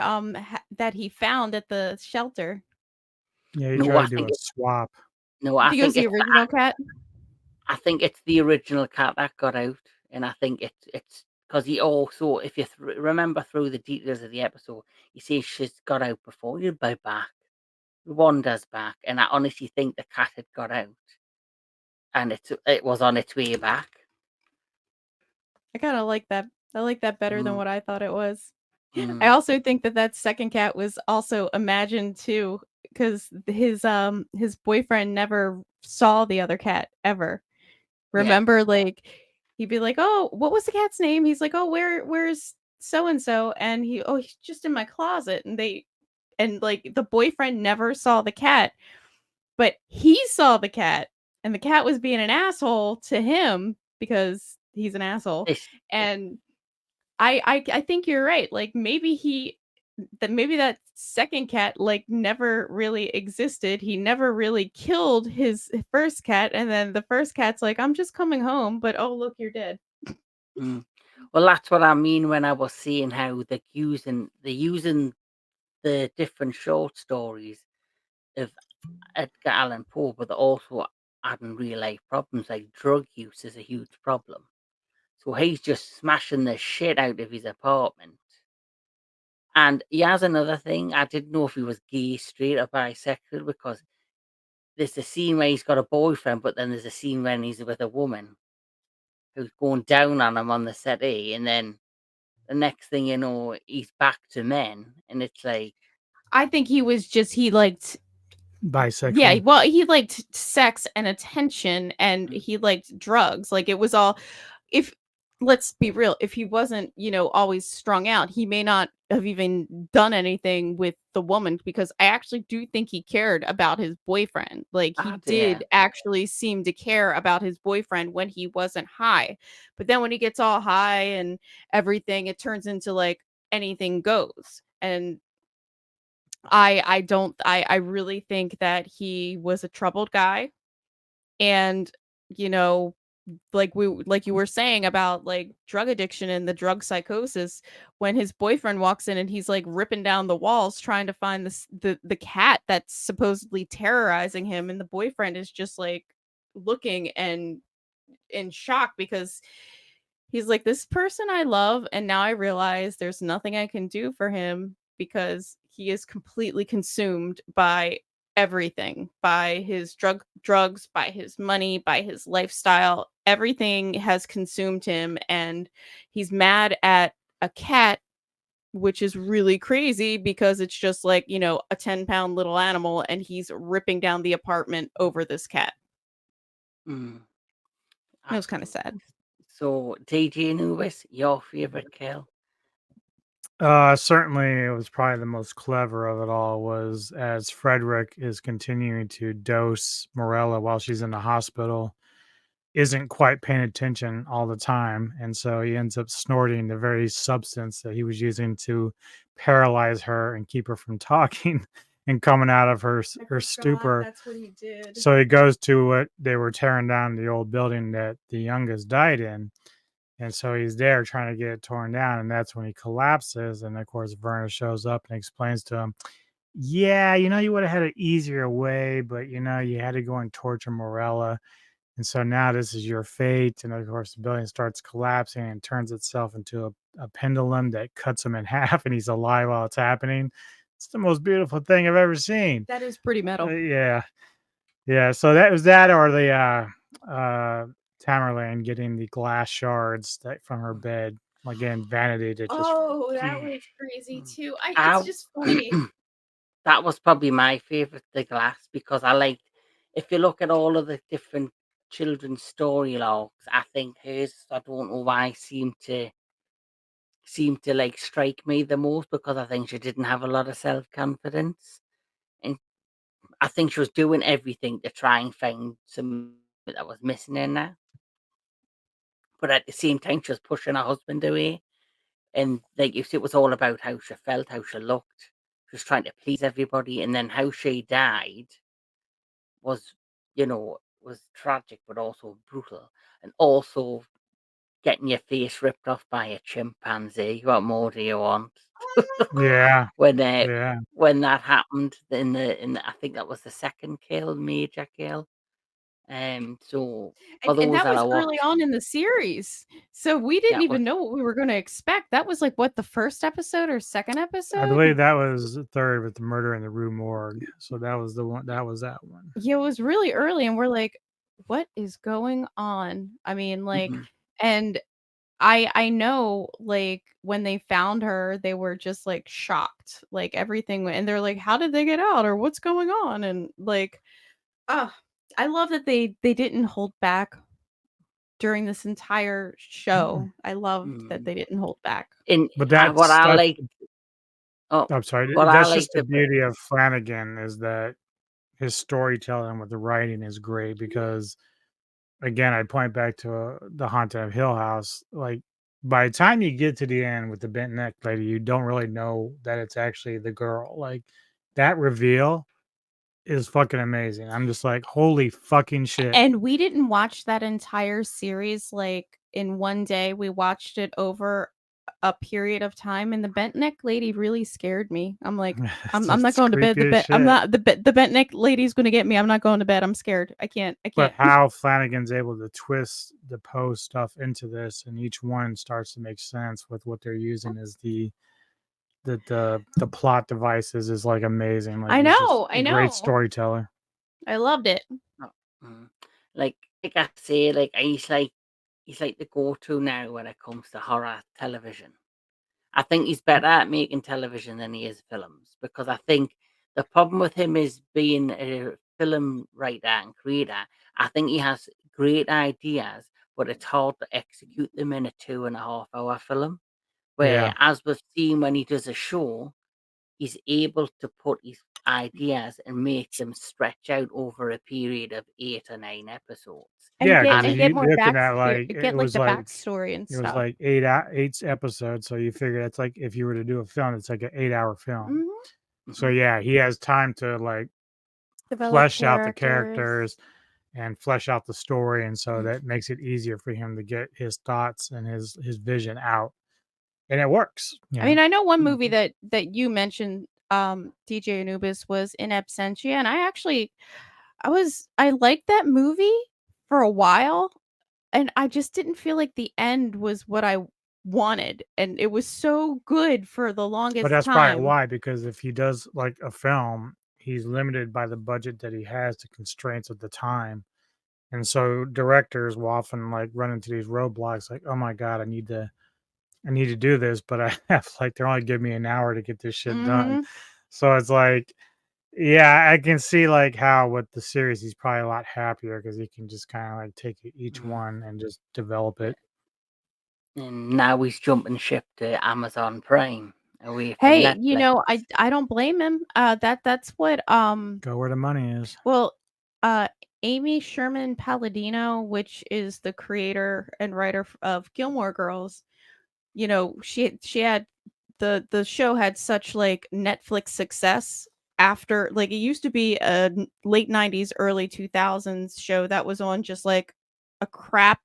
that he found at the shelter? Yeah, he No, tried I to do think a swap. I I think it was think the original cat. I think it's the original cat that got out, and I think it's because he also, if you remember through the details of the episode, he says she's got out before you by back, wanders back, and I honestly think the cat had got out, and it was on its way back. I kind of like that. I like that better than Mm, what I thought it was. I mm, also think that that second cat was also imagined too, because his boyfriend never saw the other cat ever. yeah, Remember, like he'd be like, "Oh, what was the cat's name?" He's like, "Oh, where's so and so?" And he's just in my closet. And like the boyfriend never saw the cat, but he saw the cat, and the cat was being an asshole to him because he's an asshole. this, And I think you're right. Like maybe that second cat like never really existed. He never really killed his first cat, and then the first cat's like, I'm just coming home, but oh look, you're dead. mm. Well, that's what I mean when I was saying how they're using the different short stories of Edgar Allan Poe, but they're also adding real life problems like drug use is a huge problem. So he's just smashing the shit out of his apartment. And he has another thing. I didn't know if he was gay, straight, or bisexual because there's a scene where he's got a boyfriend, but then there's a scene when he's with a woman who's going down on him on the settee, and then the next thing you know, he's back to men, and it's like, I think he liked yeah, Bisexual. well, he liked sex and attention and mm, he liked drugs. Like it was all if let's be real, if he wasn't, always strung out, he may not have even done anything with the woman because I actually do think he cared about his boyfriend. Like he yeah, did actually seem to care about his boyfriend when he wasn't high. But then when he gets all high and everything, it turns into like anything goes. And I don't I really think that he was a troubled guy and you know like you were saying about like drug addiction and the drug psychosis when his boyfriend walks in and he's like ripping down the walls trying to find the cat that's supposedly terrorizing him and the boyfriend is just like looking and in shock because he's like, "This person I love, and now I realize there's nothing I can do for him because he is completely consumed by everything, by his drugs, by his money, by his lifestyle. Everything has consumed him, and he's mad at a cat." Which is really crazy because it's just like, a 10-pound little animal, and he's ripping down the apartment over this cat. mm, It was kind of absolutely. sad. So, DJ Anubis, your favorite kill? Certainly, it was probably the most clever of it all was as Frederick is continuing to dose Morella while she's in the hospital, isn't quite paying attention all the time, and so he ends up snorting the very substance that he was using to paralyze her and keep her from talking and coming out of her stupor. That's what he did. So he goes to what they were tearing down the old building that the youngest died in, and so he's there trying to get it torn down, and that's when he collapses. And of course, Verna shows up and explains to him, "Yeah, you would have had an easier way, but you had to go and torture Morella, and so now this is your fate." And of course, the building starts collapsing and turns itself into a pendulum that cuts him in half, and he's alive while it's happening. It's the most beautiful thing I've ever seen. That is pretty metal. Yeah, yeah. So that was that, or the Tamerlane getting the glass shards that from her bed. Again, vanity to just Oh, that Mm. was crazy Mm. too. I It's just funny. that was probably my favorite, the glass, because I liked. If you look at all of the different children's story logs, I think hers. I don't know why seemed to like strike me the most because I think she didn't have a lot of self confidence, and I think she was doing everything to try and find something that was missing in her. But at the same time, she was pushing her husband away. And like you see, it was all about how she felt, how she looked. She was trying to please everybody, and then how she died was, was tragic, but also brutal, and also getting your face ripped off by a chimpanzee. What more do you want? yeah, when yeah. when that happened I think that was the second kill, major kill. So for And those that that was are early watching, on in the series. So we didn't that was even know what we were gonna expect. That was like what, the first episode or second I episode? believe that was the third with the murder in the Rue Morgue. So that was the one. That was that one. Yeah, it was really early and we're like, what is going on? I mean, like, Mhm. and I know, like, when they found her, they were just like shocked. Like everything and they're like, how did they get out or what's going on? And like, ah, I love that they didn't hold back during this entire Mm. show. I loved that Mm. they didn't hold back. And But what that's I that's like, oh, I'm sorry. what I That's just liked the about, beauty of Flanagan is that his storytelling with the writing is great because again, I point back to the Haunting of Hill House. Like by the time you get to the end with the bent neck lady, you don't really know that it's actually the girl. Like that reveal is fucking amazing. I'm just like, holy fucking shit. And we didn't watch that entire series like in one day. We watched it over a period of time, and the bent neck lady really scared me. I'm like, I'm not It's going to bed. creepy as I'm shit. not the bent neck lady's going to get me. I'm not going to bed. I'm scared. I But can't. how Flanagan's able to twist the Poe stuff into this, and each one starts to make sense with what they're using as the plot devices is like amazing. Like he's just I a great know. storyteller. I loved it. oh, mm, like I say, like he's like the go-to now when it comes to horror television. I think he's better at making television than he is films because I think the problem with him is being a film writer and creator. I think he has great ideas, but it's hard to execute them in a 2.5 hour film. Where, Yeah. as we've seen when he does a show, he's able to put his ideas and make them stretch out over a period of 8 or 9 episodes. Yeah, because And if it, Get you more looking at get like the backstory and it was stuff. like eight episodes, so you figure it's like if you were to do a film, it's like an 8 hour film. Mhm. So mhm, yeah, he has time to like Develop flesh out the characters. characters and flesh out the story, and so Mm. that makes it easier for him to get his thoughts and his vision out, and it works. I mean, I know one movie mhm. that you mentioned, DJ Anubis, was In Absentia, and I liked that movie for a while, and I just didn't feel like the end was what I wanted, and it was so good for the But longest that's probably time. why, because if he does like a film, he's limited by the budget that he has, the constraints of the time. And so directors will often like run into these roadblocks like, oh my God, I need to do this, but I have like they're only giving me an hour to get this shit done. Mhm. So it's like, yeah, I can see like how with the series he's probably a lot happier because he can just kind of like take each Mm, one and just develop yeah. it. And now he's jumping ship to Amazon Prime. away from Hey, Netflix. I don't blame him. That's what Go where the money is. well, uh Amy Sherman Palladino, which is the creator and writer of Gilmore Girls, she had the show had such like Netflix success after, like, it used to be a late 90s early 2000s show that was on just like a crap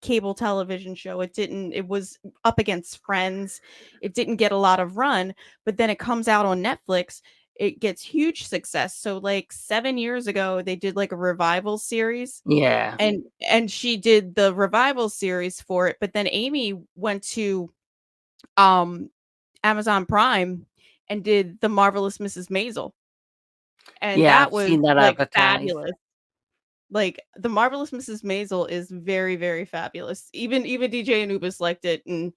cable television show. It was up against Friends. It didn't get a lot of run, but then it comes out on Netflix. It gets huge success. So like 7 years ago they did like a revival series, Yeah. and she did the revival series for it, but then Amy went to um Amazon Prime and did The Marvelous Mrs. Maisel, and Yeah, that I've was seen that like advertised. fabulous. Like, The Marvelous Mrs. Maisel is very, very fabulous. Even DJ Anubis liked it, and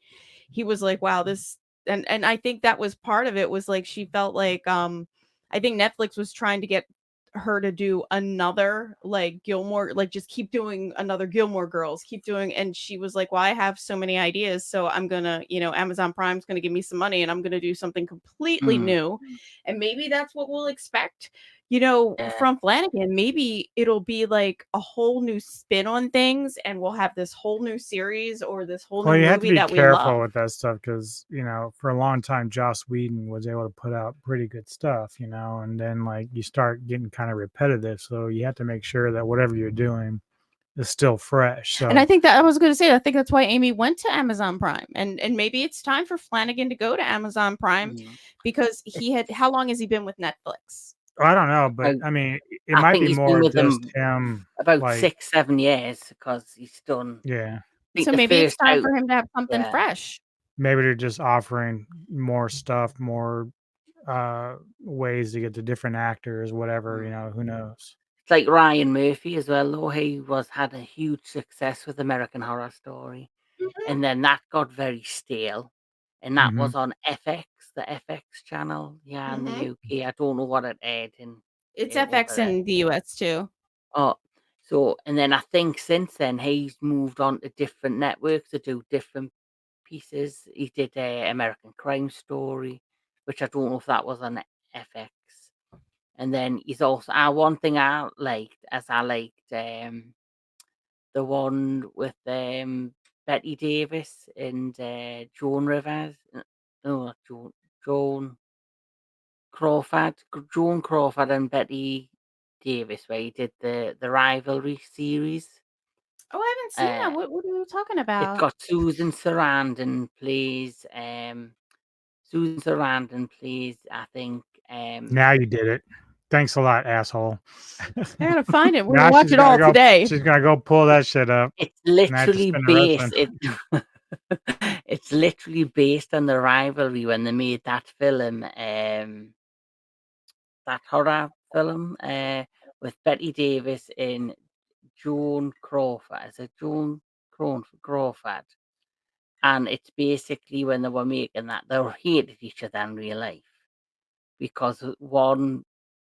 he was like, "Wow, this," and I think that was part of it, was like she felt like I think Netflix was trying to get her to do another like Gilmore, like just keep doing another Gilmore Girls, keep doing, and she was like, "Well, I have so many ideas, so I'm gonna, Amazon Prime's gonna give me some money, and I'm gonna do something completely Mm, new, and maybe that's what we'll expect." yeah. From Flanagan, maybe it'll be like a whole new spin on things, and we'll have this whole new series or this whole new Well, you have to movie be that we careful love. with that stuff because, for a long time, Joss Whedon was able to put out pretty good stuff, and then like you start getting kind of repetitive. So you have to make sure that whatever you're doing is still fresh. And I So think that I was going to say, I think that's why Amy went to Amazon Prime, and maybe it's time for Flanagan to go to Amazon Prime, Mm. because he had, It's how long has he been with Netflix? I don't know, but about, I mean, it I might think be he's been more with just them him, about like, 6, 7 years because he's done. yeah, I think So the maybe it's first time out, for him to have something yeah. fresh. maybe they're just offering more stuff, more ways to get to different actors, whatever, Mm. who knows? It's like Ryan Murphy as well, though. He had a huge success with American Horror Story, Mhm. and then that got very stale, and that Hmm. was on FX, the FX channel, yeah, in the Mhm. UK. I don't know what it aired in It's over FX there. in the US too. Oh, so and then I think since then he's moved on to different networks to do different pieces. He did American Crime Story, which I don't know if that was on FX. And then he's also one thing I liked, as I liked the one with Betty Davis and Joan Rivers. No, not Joan Crawford, Joan Crawford and Betty Davis, where he did the rivalry series. Oh, I haven't seen that. Uh, What are you talking it's about? got Susan Sarandon plays Susan Sarandon plays, I think, Now you did it. Thanks a lot, asshole. I gotta find it. We're gonna Now watch she's it gonna all go. today. She's gonna go pull that shit up, it's and I have to literally spin the rest of based it it's literally based on the rivalry when they made that film, that horror film, with Betty Davis and Joan Crawford. Is it Joan Crawford? And it's basically when they were making that, they hated each other in real life because one,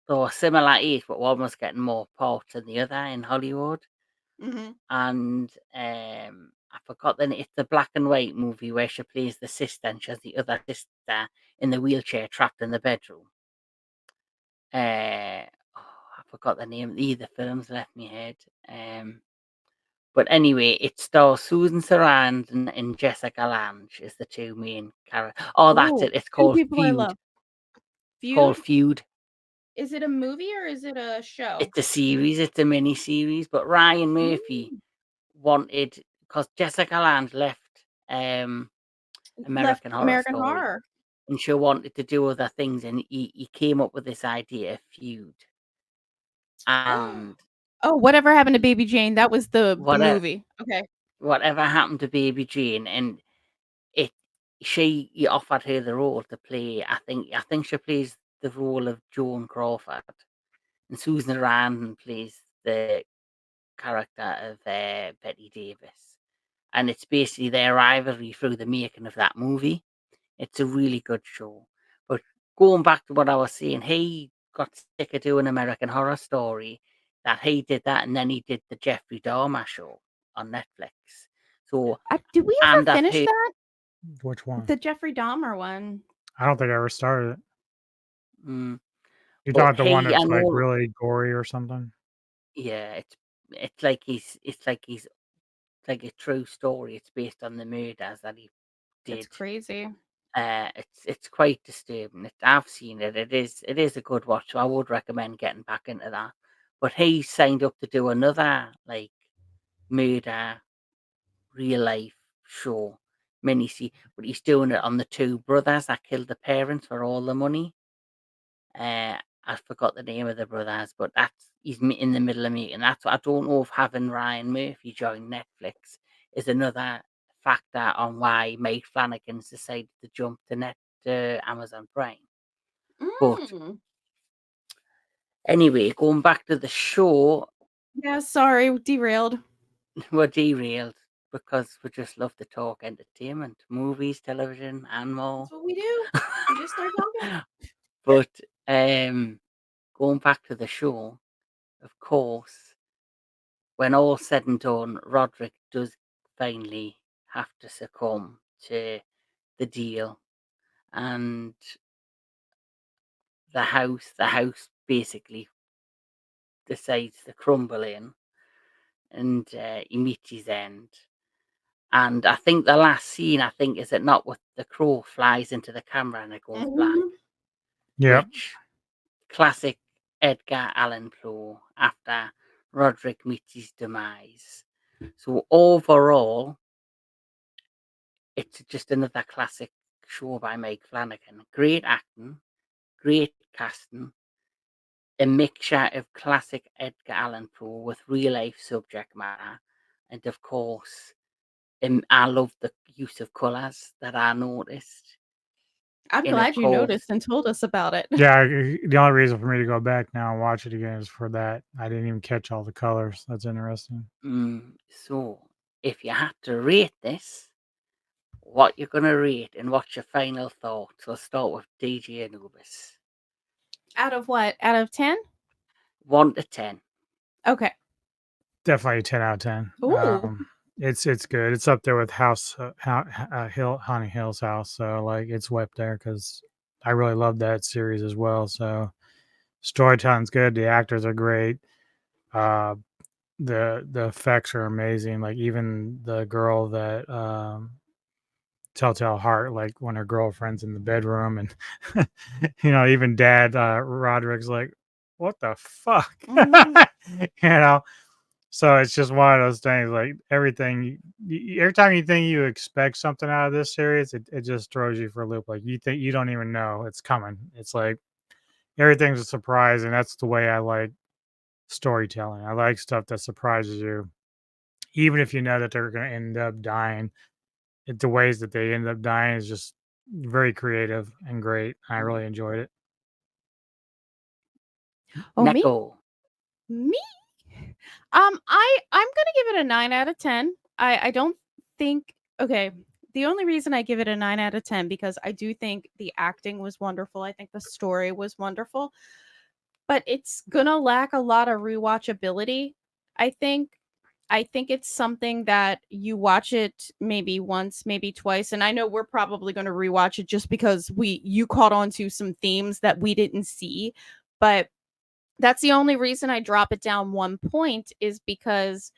they were similar age, but one was getting more parts than the other in Hollywood. Mhm. And I forgot then it's the black and white movie where she plays the sister and she has the other sister in the wheelchair trapped in the bedroom. Uh, I forgot the name. The films left me head. But anyway, it stars Susan Sarandon and Jessica Lange is the two main characters. Oh, that's Ooh, it. It's 2 called people I Feud. love. It's called Feud? Feud. Is it a movie or is it a show? It's a series. It's a mini series. But Ryan Murphy Mm. wanted, because Jessica Lange left Left American Horror American Story, Horror. and she wanted to do other things, and he came up with this idea of Feud. And Oh, Whatever Happened to Baby Jane? That was the whatever movie. Okay. whatever happened to Baby Jane, and it he offered her the role to play. I think she plays the role of Joan Crawford, and Susan Sarandon plays the character of Betty Davis, and it's basically their rivalry through the making of that movie. It's a really good show. But going back to what I was saying, he got sick of doing American Horror Story. That he did that, and then he did the Jeffrey Dahmer show on Netflix. So, Did we ever and I've finish heard that? Which one? The Jeffrey Dahmer one. I don't think I ever started it. Mm. You But thought the one he that's and like all, really gory or something? yeah, it's like a true story. It's based on the murders that he It's did. crazy. It's quite disturbing. I've seen it. It is a good watch. So I would recommend getting back into that. But he signed up to do another like murder real life show mini see, but he's doing it on the two brothers that killed the parents for all the money. I forgot the name of the brothers, but he's in the middle of meeting. That's what I don't know if having Ryan Murphy join Netflix is another factor on why Mike Flanagan's decided to jump to Amazon Prime. But Mm. anyway, going back to the show, Yeah, sorry, derailed. we're derailed because we just love to talk entertainment, movies, television, and more. That's what we do. We just start talking. But going back to the show, of course, when all's said and done, Roderick does finally have to succumb to the deal, and the house basically decides to crumble in, and he meets his end. And I think the last scene, is it not with the crow flies into the camera and it goes black, Mhm. Yep. which classic Edgar Allan Poe after Roderick meets his demise. So overall, it's just another classic show by Mike Flanagan. Great acting, great casting, a mixture of classic Edgar Allan Poe with real life subject matter, and of course, I love the use of colours that I noticed. I'm And of glad you course, noticed and told us about it. Yeah, the only reason for me to go back now and watch it again is for that. I didn't even catch all the colors. That's interesting. so if you had to rate this, what you're gonna rate and what's your final thoughts? We'll start with DJ Anubis. Out of what? Out of 10? 1 to 10. Okay. Definitely a 10 out of 10. Ooh. It's good. It's up there with Haunting Hill's House. So like it's way up there because I really love that series as well. So storytelling's good. The actors are great. Uh, the effects are amazing. Like even the girl that Telltale Heart, like when her girlfriend's in the bedroom, and even Dad Roderick's like, "What the fuck," Mhm. you know. So it's just one of those things. Like everything, every time you think you expect something out of this series, it just throws you for a loop. Like you think you don't even know it's coming. It's like everything's a surprise, and that's the way I like storytelling. I like stuff that surprises you, even if you know that they're going to end up dying. The ways that they end up dying is just very creative and great. I Mm. really enjoyed it. Oh, me? Neko. Me? I'm gonna give it a 9 out of 10. I don't think okay. The only reason I give it a 9 out of 10 because I do think the acting was wonderful. I think the story was wonderful, but it's gonna lack a lot of rewatchability. I think I think it's something that you watch it maybe once, maybe twice, and I know we're probably going to rewatch it just because you caught on to some themes that we didn't see, but that's the only reason I drop it down 1 point is because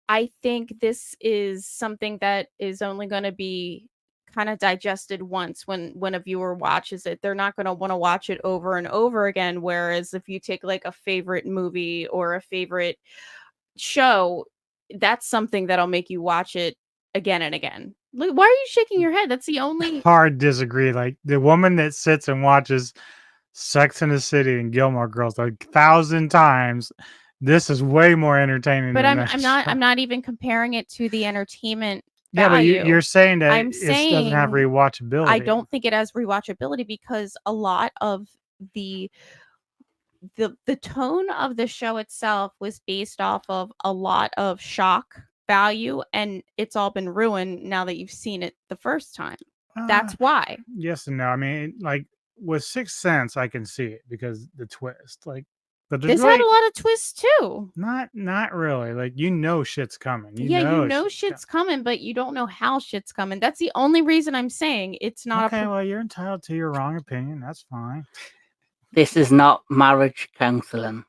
I think this is something that is only going to be kind of digested once when a viewer watches it. They're not going to want to watch it over and over again, whereas if you take like a favorite movie or a favorite show, that's something that'll make you watch it again and again. Look, why are you shaking your head? That's the only Hard disagree. Like the woman that sits and watches Sex in the City and Gilmore Girls like 1,000 times, this is way more entertaining but than I'm that I'm not show. I'm not even comparing it to the entertainment Yeah, but you're value. saying that I'm it doesn't have saying I rewatchability. don't think it has rewatchability because a lot of the the tone of the show itself was based off of a lot of shock value and it's all been ruined now that you've seen it the first time. Uh, That's why. yes and no. I mean, like with Sixth Sense, I can see it because the twist. Like But there's This had really a lot of twists too. not really. Like, shit's coming. Yeah, you know shit's shit's coming, but you don't know how shit's coming. That's the only reason I'm saying it's not Okay, a. well, you're entitled to your wrong opinion. That's fine. This is not marriage counseling.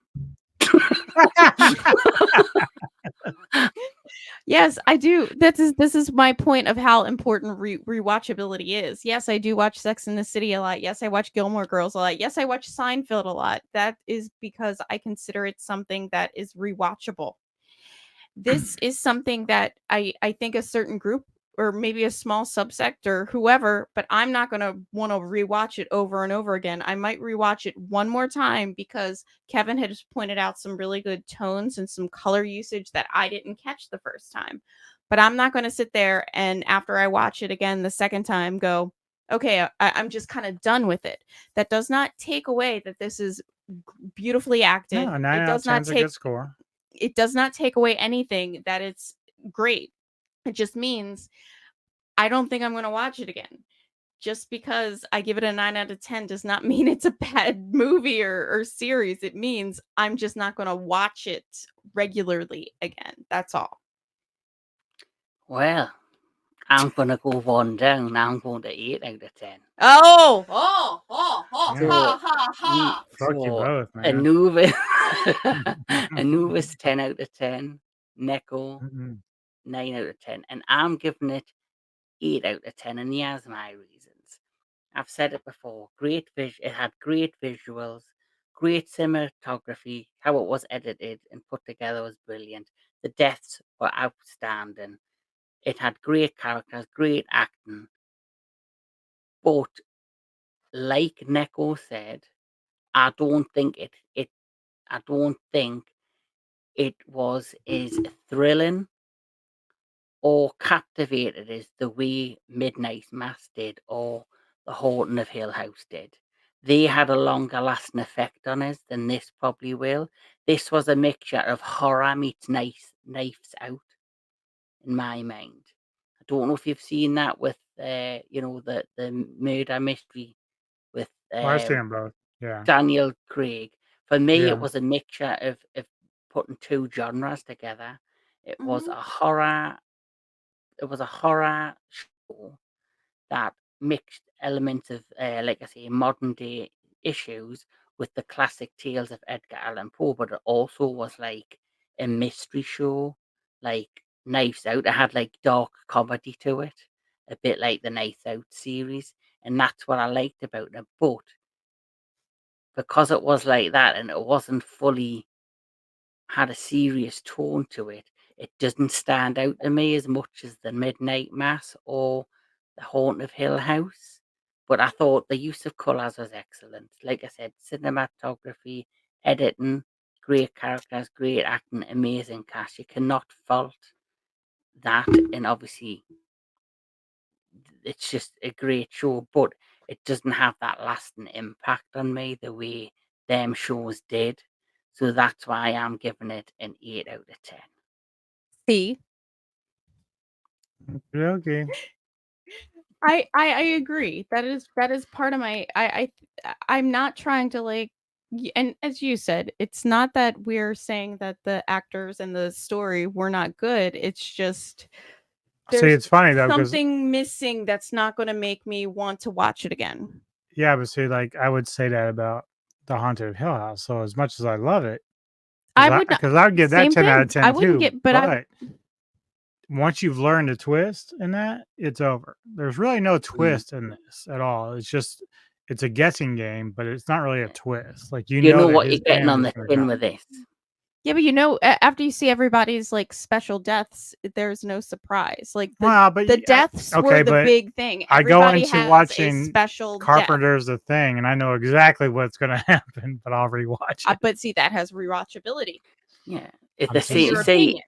Yes, I do. This is my point of how important rewatchability is. Yes, I do watch Sex in the City a lot. Yes, I watch Gilmore Girls a lot. Yes, I watch Seinfeld a lot. That is because I consider it something that is rewatchable. This is something that I think a certain group or maybe a small subsect or whoever, but I'm not going to want to rewatch it over and over again. I might rewatch it one more time because Kevin had just pointed out some really good tones and some color usage that I didn't catch the first time. But I'm not going to sit there and after I watch it again the second time go, okay, I'm just kind of done with it. That does not take away that this is beautifully acted. No, 9 It out of does 10 not is a take good score. it does not take away anything that it's great. It just means I don't think I'm going to watch it again. Just because I give it a 9 out of 10 does not mean it's a bad movie or series. It means I'm just not going to watch it regularly again. That's all. Well, I'm going to go one down. I'm going to 8 out of 10. Oh, Yeah. ha, ha, ha. Fuck you both, man. Anubis, Anubis 10 out of 10. Neko Mm-mm. 9 out of 10. And I'm giving it 8 out of 10. And here's my reasons. I've said it before. It had great visuals, great cinematography. How it was edited and put together was brilliant. The deaths were outstanding. It had great characters, great acting. But like Neko said, I don't think it was as thrilling or captivated as the way Midnight Mass did or The Haunting of Hill House did. They had a longer lasting effect on us than this probably will. This was a mixture of horror meets Knives Out, in my mind. I don't know if you've seen that with, the murder mystery with I've seen them both. Yeah. Daniel Craig. For me, Yeah. it was a mixture of putting two genres together. It was Mhm. a horror. It was a horror show that mixed elements of, like I say, modern day issues with the classic tales of Edgar Allan Poe, but it also was like a mystery show, like Knives Out. It had like dark comedy to it, a bit like the Knives Out series, and that's what I liked about it. But because it was like that and it wasn't fully had a serious tone to it, it doesn't stand out to me as much as the Midnight Mass or the Haunt of Hill House. But I thought the use of colours was excellent. Like I said, cinematography, editing, great characters, great acting, amazing cast. You cannot fault that. And obviously, it's just a great show, but it doesn't have that lasting impact on me the way them shows did. So that's why I'm giving it an 8 out of 10. See, Okay. I agree. That is part of my I'm not trying to like and as you said, it's not that we're saying that the actors and the story were not good. It's just See, there's it's funny though, because something missing that's not going to make me want to watch it again. yeah, but see, like I would say that about the Haunted of Hill House. So as much as I love it, I would not because I would give that same 10 out thing. of 10 I wouldn't too. get but I But once you've learned a twist in that, it's over. There's really no twist in this at all. It's a guessing game, but it's not really a twist. Like You know that what his you're getting end on is the gonna tin come. with this. Yeah, but after you see everybody's like special deaths, there's no surprise. Like Well, but the deaths were okay, the but big thing. I go Everybody into has a watching special death. Carpenter's The Thing, and I know exactly what's gonna happen, but I'll rewatch it. But see, that has rewatchability. Yeah. It's I'm the just In same. your saying. See, opinion.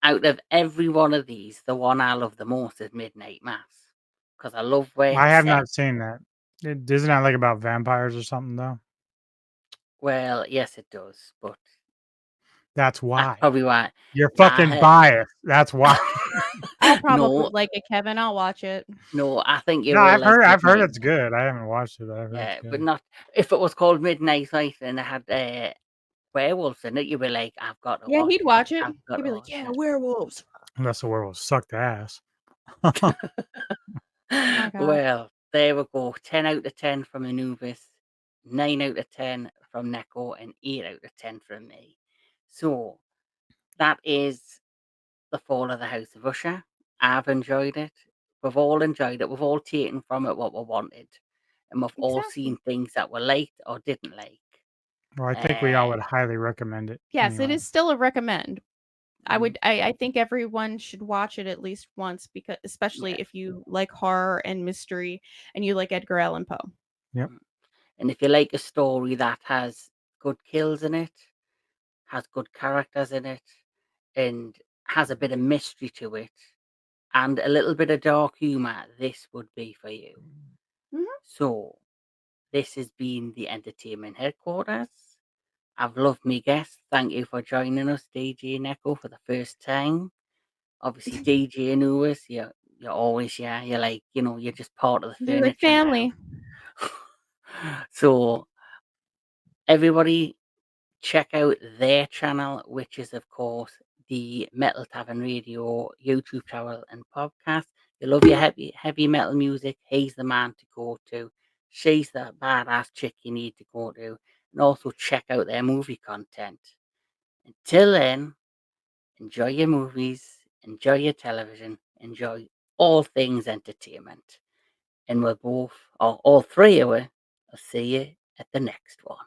out of every one of these, the one I love the most is Midnight Mass. Because I love where I it's have set. not seen that. Isn't that like about vampires or something though? Well, yes, it does. But That's that's why. probably why. You're I fucking had. biased. That's why. I'll probably No, like it, Kevin. I'll watch it. no, I think you No, will like I've heard Midnight it's Mass. good. I haven't watched it, but I've heard it's Yeah, but good. not if it was called Midnight Light and it had werewolves in it, you were like, "I've got to Yeah, watch he'd it. watch it. I've got He'd to be like, watch "Yeah, it." werewolves." Unless the werewolf sucked ass. Oh my gosh. Well, there we go. 10 out of 10 from Anubis, 9 out of 10 from Neko, and 8 out of 10 from me. So that is The Fall of the House of Usher. I've enjoyed it. We've all enjoyed it. We've all taken from it what we wanted. And we've all Exactly. seen things that we liked or didn't like. Well, I think we all would And highly recommend it Yes, it anyway. is still a recommend. mm, I think everyone should watch it at least once because especially yeah. if you like horror and mystery and you like Edgar Allan Poe. Yep. And if you like a story that has good kills in it, has good characters in it, and has a bit of mystery to it, and a little bit of dark humour, this would be for you. Mhm. So, this has been the entertainment headquarters. I've loved me guest. Thank you for joining us, DJ Neko, for the first time. Obviously, DJ and Lewis, you're always here. You're like, you're just part of the You're like furniture now. family. So, everybody, check out their channel, which is, of course, the Metal Tavern Radio YouTube channel and podcast. You love your heavy metal music, he's the man to go to. She's the badass chick you need to go to. And also check out their movie content. Until then, enjoy your movies, enjoy your television, enjoy all things entertainment. And we'll both, or all three of us, will see you at the next one.